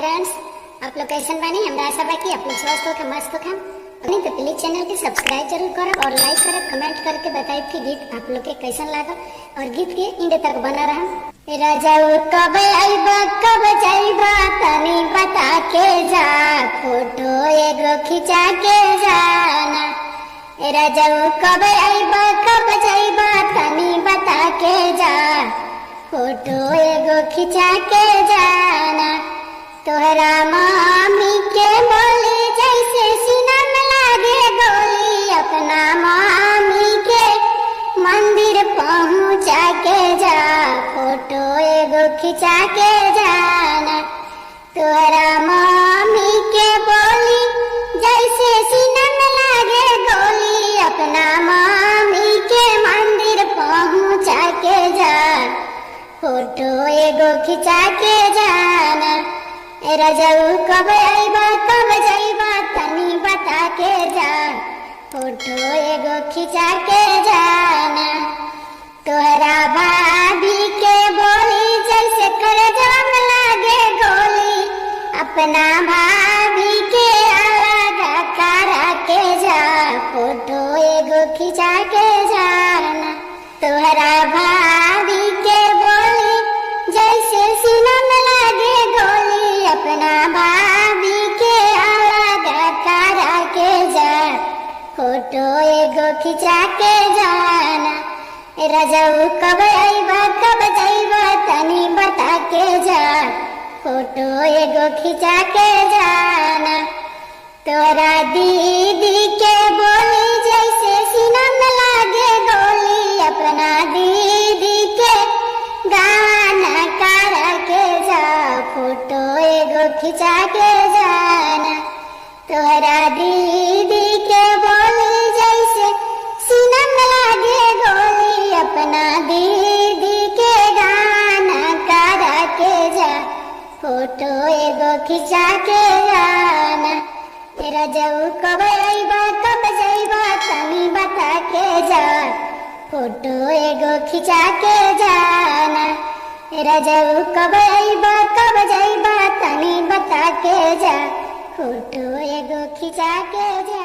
Friends, आप लोग कैसन बानी? हमरा आशा बा कि आप लोग स्वस्थ होके मस्त होके नहीं तो प्लीज चैनल के सब्सक्राइब जरूर करब और लाइक करब, कमेंट करके बताइए कि गीत आप लोग के कैसन लागल और गीत के इंड तक बना रहा। राजाऊ कब आइबा कब जाइबा तनी बता के जा, फोटो एगो खिंचा के जाना। राजाऊ कब आइबा कब जाइबा तनी बता के जा, फोटो एगो खिंचा के जाना। तोहरा मामी के बोली जैसे सीना में लागे गोली, अपना मामी के मंदिर पहुंचा के जा, फोटो एगो खिंचा के जाना। तोहरा मामी के बोली जैसे सीना में लागे गोली, अपना मामी के मंदिर पहुंचा के जा, फोटो एगो खिंचा के जाना। राजाऊ कब आइबा कब जाइबा तनी बता के जा, फोटो एगो खिंचा के जाना। तोहरा भाभी के बोली जैसे करजवा में लागे गोली, अपना भाभी के अलग करा के जा, फोटो एगो खिंचा के जाना। तोहरा भाभी के बोली जैसे सीना में लागे गोली, अपना भाभी के अलग करा के जा, फोटो एगो खिंचा के जाना। राजाऊ कब आइबा कब जाइबा तनी बता के जा, फोटो एगो खिंचा के जाना। तोरा दीदी के बोली जैसे सीना में लागे गोली, अपना दीदी के गाना करा के जा, फोटो एगो खिंचा के जाना। तोहरा दीदी के बोली जैसे सीना में लागे गोली, अपना दीदी के गाना करा के जा, फोटो एगो खिंचा के जाना। राजाऊ कब आइबा कब जाइबा तनी बता के जा, फोटो एगो खिंचा के जाना। राजाऊ कब आइबा कब जाइबा तनी बता के जा, फोटो एगो खिंचा के जा।